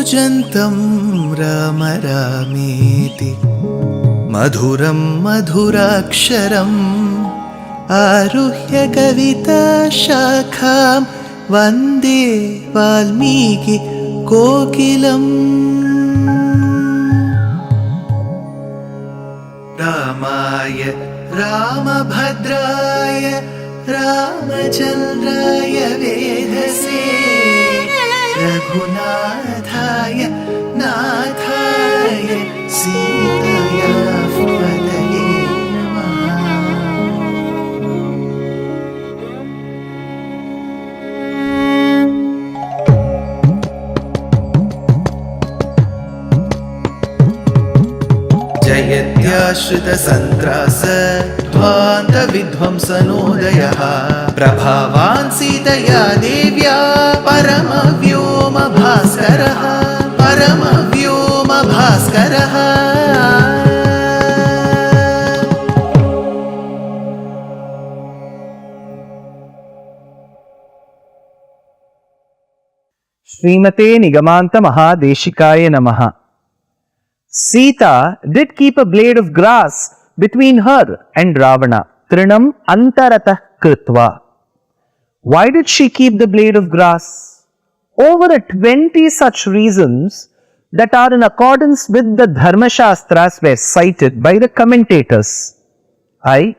कूजन्तं राम रामेति मधुरं मधुराक्षरम् आरुह्य कविताशाखां वन्दे वाल्मीकि कोकिलम्। रामाय रामभद्राय रामचन्द्राय वेधसे रघुनाथाय नाथाय सीताया पतये नमः। जयत्याश्रितसन्त्रास ध्वान्तविध्वंसनोदयः प्रभावान् सीतया देव्या परमव्योमभास्करः परमव्योमभास्करः। श्रीमते निगमान्त महादेशिकाय नमः। Sita did keep a blade of grass between her and Ravana. Trinam antaratah kritva. Why did she keep the blade of grass? Over 20 such reasons that are in accordance with the Dharma Shastras were cited by the commentators. I,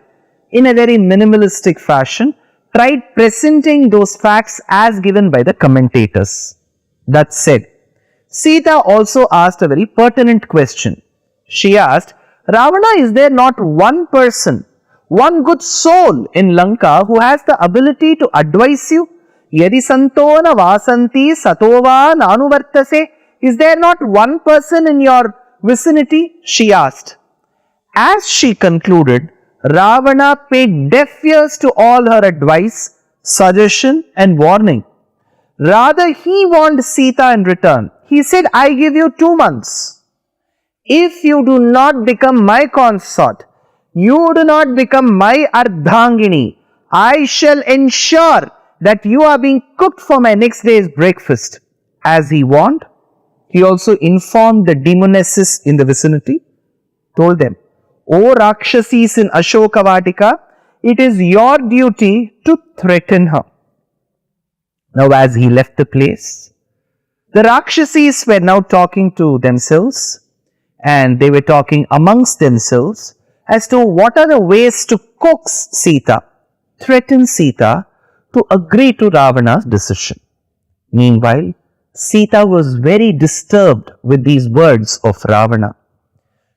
in a very minimalistic fashion, tried presenting those facts as given by the commentators. That said, Sita also asked a very pertinent question. She asked, Ravana, is there not one person, one good soul in Lanka who has the ability to advise you? Yadi santona vasanti satova nanuvartase. Is there not one person in your vicinity? She asked. As she concluded, Ravana paid deaf ears to all her advice, suggestion and warning. Rather, he warned Sita in return. He said, I give you 2 months. If you do not become my consort, you do not become my Ardhangini, I shall ensure that you are being cooked for my next day's breakfast. As he warned, he also informed the demonesses in the vicinity, told them, O Rakshasis in Ashokavatika, it is your duty to threaten her. Now as he left the place, the Rakshasis were now talking to themselves, and they were talking amongst themselves as to what are the ways to coax Sita, threaten Sita to agree to Ravana's decision. Meanwhile, Sita was very disturbed with these words of Ravana.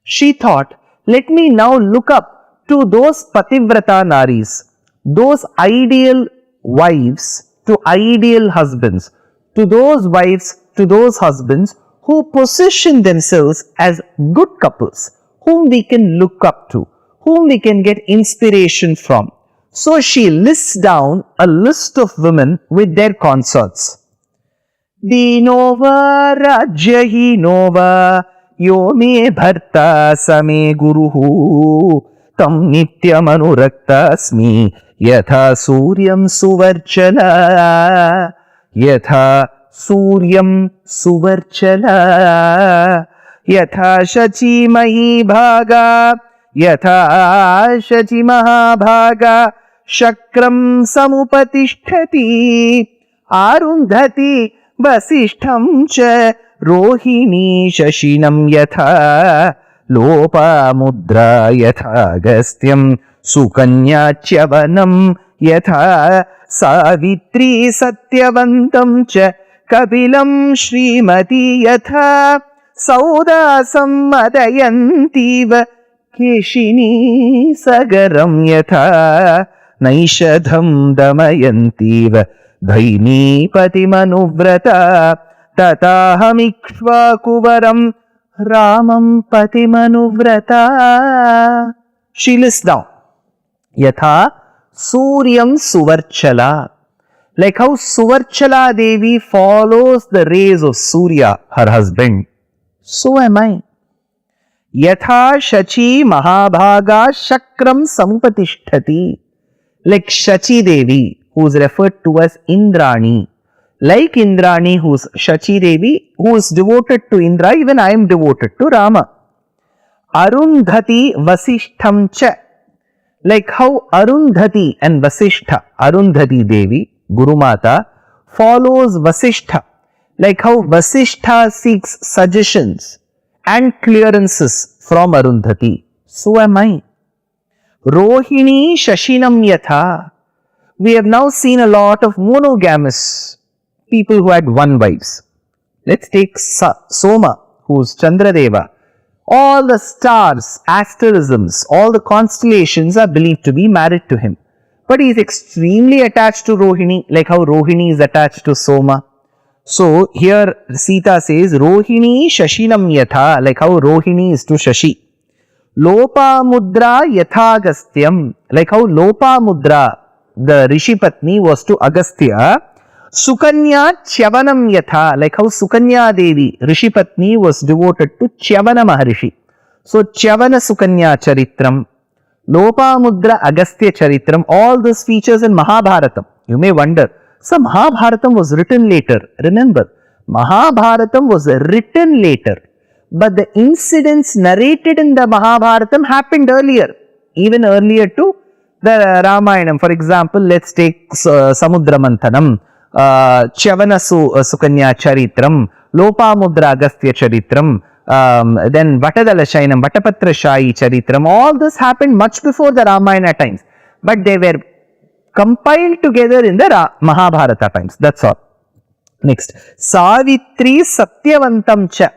She thought, let me now look up to those Pativrata Naris, those ideal wives to ideal husbands, to those wives, to those husbands who position themselves as good couples, whom we can look up to, whom we can get inspiration from. So she lists down a list of women with their consorts. Dinova Rajyahinova Yo me bharta same guruhu tam nityam anuraktasmi yatha suryam suvarchala yatha सूर्यं सुवर्चला यथा शची महीभागा यथा शची महाभागा शक्रं समुपतिष्ठति आरुन्धति वसिष्ठं च रोहिणी शशिनं यथा लोपामुद्रा यथा अगस्त्यं सुकन्या च्यवनं यथा सावित्री सत्यवन्तं च कपिलं श्रीमती यथा सौदासं मदयन्तीव केशिनी सगरं यथा नैषधं दमयन्तीव धैनीपतिमनुव्रता तथाहमिक्ष्वाकुवरं रामं पतिमनुव्रता. She lists down यथा सूर्यं Suvarchala, like how Suvarchala Devi follows the rays of Surya, her husband, so am I. Yatha Shachi Mahabhaga Shakram Samupatishtati, like Shachi Devi, who is referred to as Indrani, Like Indrani, who's Shachi Devi, who is devoted to Indra, even I am devoted to Rama. Arundhati Vasishtham cha. Like how Arundhati and Vasishtha, Arundhati Devi, Guru Mata, follows Vasishtha. Like how Vasishtha seeks suggestions and clearances from Arundhati. So am I. Rohini Shashinam Yatha. We have now seen a lot of monogamous people who had one wives. Let's take Soma, who's Chandradeva. All the stars, asterisms, all the constellations are believed to be married to him. But he is extremely attached to Rohini, like how Rohini is attached to Soma. So here Sita says, Rohini Shashinam Yatha, like how Rohini is to Shashi. Lopa Mudra Yathagastyam, like how Lopa Mudra, the Rishi Patni, was to Agastya. Sukanya Chyavanam Yatha, like how Sukanya Devi, Rishi Patni, was devoted to Chyavana Maharishi. So Chyavana Sukanya Charitram, Lopa Mudra Agastya Charitram, all these features in Mahabharatam. You may wonder, so Mahabharatam was written later. Remember, Mahabharatam was written later, but the incidents narrated in the Mahabharatam happened earlier, even earlier to the Ramayana. For example, let's take Samudra Manthanam, Chyavana Sukanya Charitram, Lopamudra Agastya Charitram, then Vatadala Shainam, Vatapatra Shayi Charitram. All this happened much before the Ramayana times, but they were compiled together in the Mahabharata times. That's all. Next, Savitri Satyavantam Cha.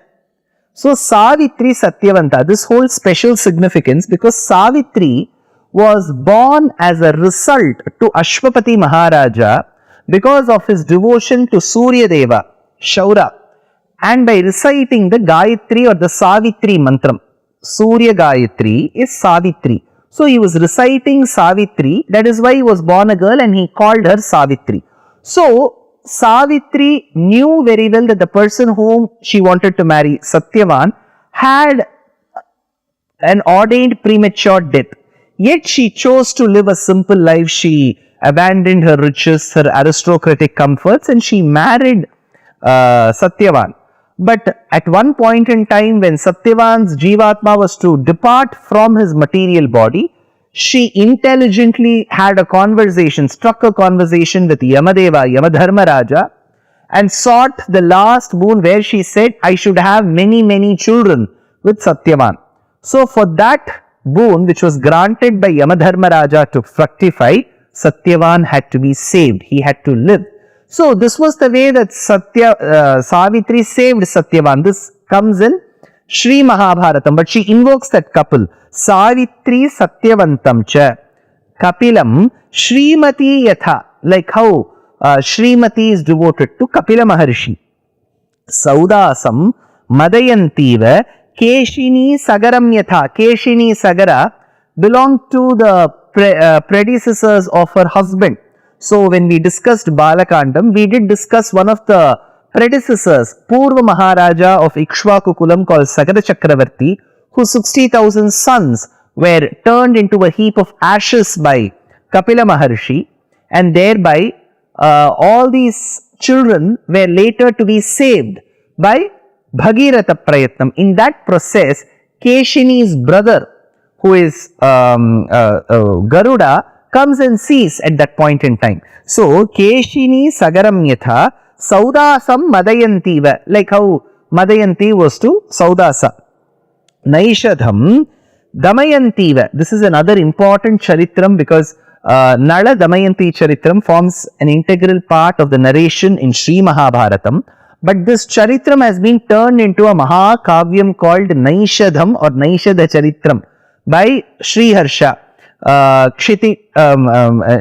So Savitri Satyavanta, this holds special significance because Savitri was born as a result to Ashwapati Maharaja because of his devotion to Surya Deva, Shaura, and by reciting the Gayatri or the Savitri mantram. Surya Gayatri is Savitri. So he was reciting Savitri, that is why he was born a girl and he called her Savitri. So Savitri knew very well that the person whom she wanted to marry, Satyavan, had an ordained premature death. Yet she chose to live a simple life. She abandoned her riches, her aristocratic comforts, and she married Satyavan. But at one point in time, when Satyavan's Jivatma was to depart from his material body, she intelligently had a conversation, struck a conversation with Yamadeva, Yamadharmaraja, and sought the last boon where she said, I should have many children with Satyavan. So for that boon, which was granted by Yamadharmaraja to fructify, Satyavan had to be saved. He had to live. So this was the way that Savitri saved Satyavan. This comes in Sri Mahabharatam, but she invokes that couple. Savitri Satyavantam cha Kapilam Srimati Yatha, like how Srimati is devoted to Kapila Maharishi. Saudasam Madayantiva Keshini Sagaram Yatha. Keshini Sagara belonged to the predecessors of her husband. So when we discussed Balakandam, we did discuss one of the predecessors, Purva Maharaja of Ikshvaku Kulam, called Sagara Chakravarti, whose 60,000 sons were turned into a heap of ashes by Kapila Maharshi, and thereby all these children were later to be saved by Bhagiratha Prayatnam. In that process, Keshini's brother, who is Garuda, comes and sees at that point in time. So, Keshini Sagaram Yatha Saudasam Madayantiva, like how Madayanti was to Saudasa. Naishadham Damayantiva. This is another important charitram because Nala Damayanti charitram forms an integral part of the narration in Sri Mahabharatam. But this charitram has been turned into a Mahakavyam called Naishadham or Naishadha charitram by Sri Harsha.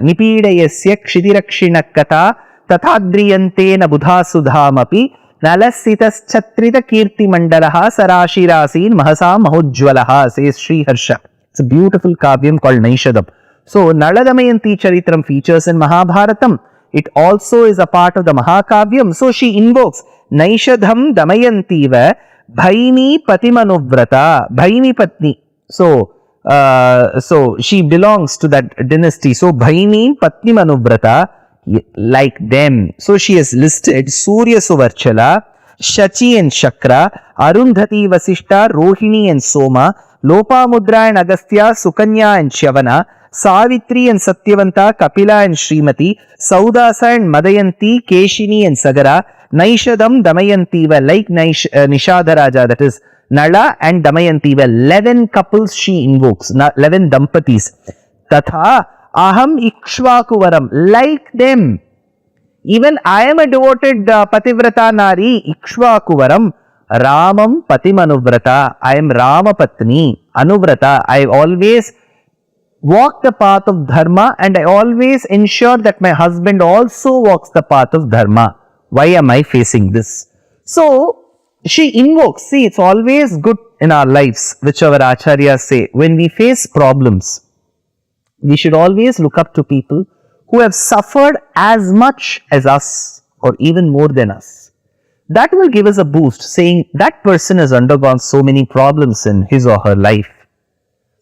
Nipidayasya Kshitirakshinakkata Tathadriyantena Budhasudhamapi Nalasitas Chatrita Kirti Mandalaha Sarashirasin Mahasa Mahojwalaha, says Sri Harsha. It's a beautiful kavyam called Naishadam. So Naladamayanti Charitram features in Mahabharatam. It also is a part of the Mahakavyam. So she invokes Naishadham Damayantiva Bhaini Patimanuvrata, Bhaini Patni. So she belongs to that dynasty. So Bhaini Patni Manuvrata like them. So she has listed Surya Suvarchala, Shachi and Shakra, Arundhati Vasishta, Rohini and Soma, Lopamudra and Agastya, Sukanya and Shavana, Savitri and Satyavanta, Kapila and Srimati, Saudasa and Madayanti, Keshini and Sagara, Naishadam, Damayantiva, like Nishadaraja, that is Nala and Damayantiva, 11 couples she invokes, 11 Dampatis. Tatha, Aham Ikshvakuvaram, like them. Even I am a devoted Pativrata Nari, Ikshvakuvaram, Ramam Patimanuvrata, I am Rama Patni, Anuvrata, I always walk the path of Dharma and I always ensure that my husband also walks the path of Dharma. Why am I facing this? So, she invokes, see, it's always good in our lives, which our acharyas say, when we face problems, we should always look up to people who have suffered as much as us or even more than us. That will give us a boost, saying that person has undergone so many problems in his or her life.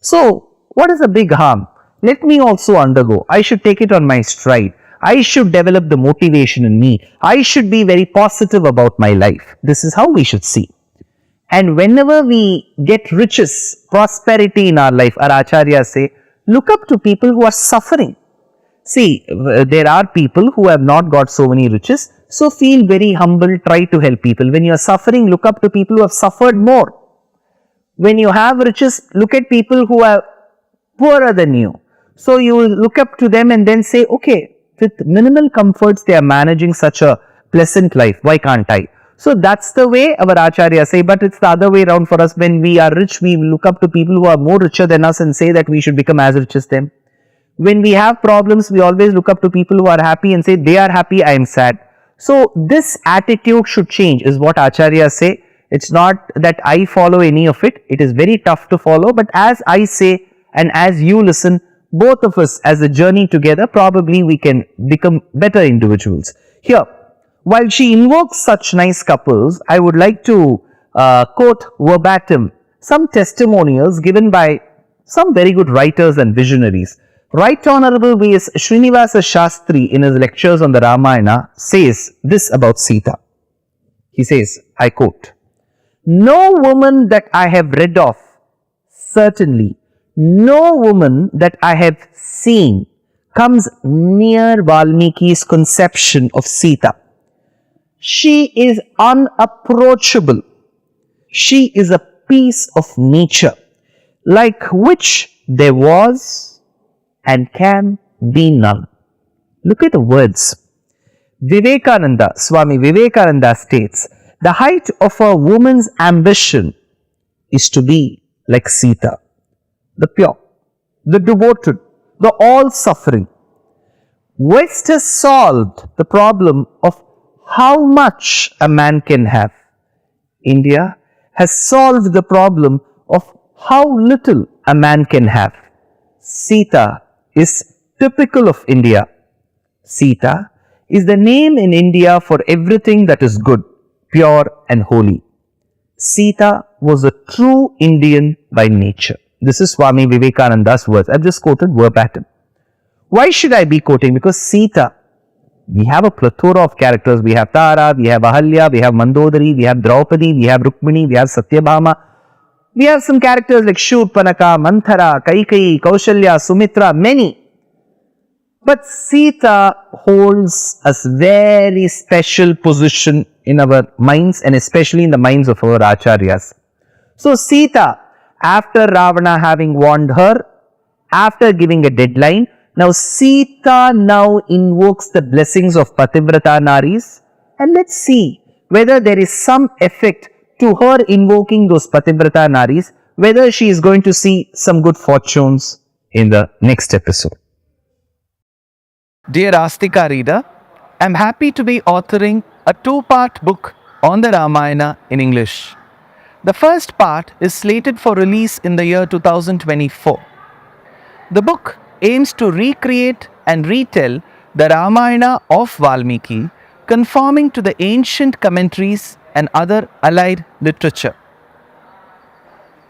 So, what is a big harm? Let me also undergo. I should take it on my stride. I should develop the motivation in me. I should be very positive about my life. This is how we should see. And whenever we get riches, prosperity in our life, our acharyas say, look up to people who are suffering. See, there are people who have not got so many riches, so feel very humble, try to help people. When you are suffering, look up to people who have suffered more. When you have riches, look at people who are poorer than you. So you will look up to them and then say, okay, with minimal comforts, they are managing such a pleasant life. Why can't I? So that's the way our acharyas say, but it's the other way around for us. When we are rich, we look up to people who are more richer than us and say that we should become as rich as them. When we have problems, we always look up to people who are happy and say, they are happy, I am sad. So this attitude should change, is what acharyas say. It's not that I follow any of it. It is very tough to follow, but as I say and as you listen, both of us as a journey together, probably we can become better individuals. Here, while she invokes such nice couples, I would like to quote verbatim some testimonials given by some very good writers and visionaries. Right Honorable V.S. Srinivasa Shastri in his lectures on the Ramayana says this about Sita. He says, I quote, no woman that I have read of, certainly no woman that I have seen comes near Valmiki's conception of Sita. She is unapproachable. She is a piece of nature, like which there was and can be none. Look at the words. Vivekananda, Swami Vivekananda states, the height of a woman's ambition is to be like Sita, the pure, the devoted, the all-suffering. West has solved the problem of how much a man can have. India has solved the problem of how little a man can have. Sita is typical of India. Sita is the name in India for everything that is good, pure and holy. Sita was a true Indian by nature. This is Swami Vivekananda's words. I've just quoted verbatim. Why should I be quoting? Because Sita, we have a plethora of characters. We have Tara, we have Ahalya, we have Mandodari, we have Draupadi, we have Rukmini, we have Satyabhama. We have some characters like Shurpanaka, Manthara, Kaikeyi, Kaushalya, Sumitra, many. But Sita holds a very special position in our minds and especially in the minds of our acharyas. So Sita, after Ravana having warned her, after giving a deadline, now Sita now invokes the blessings of Pativrata Naris, and let's see whether there is some effect to her invoking those Pativrata Naris, whether she is going to see some good fortunes in the next episode. Dear Astika reader, I am happy to be authoring a 2-part book on the Ramayana in English. The first part is slated for release in the year 2024. The book aims to recreate and retell the Ramayana of Valmiki, conforming to the ancient commentaries and other allied literature.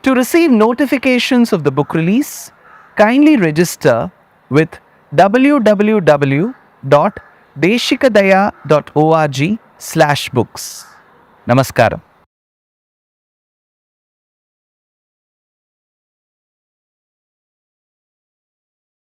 To receive notifications of the book release, kindly register with www.testimonials.com. deshikadaya.org/books. Namaskaram.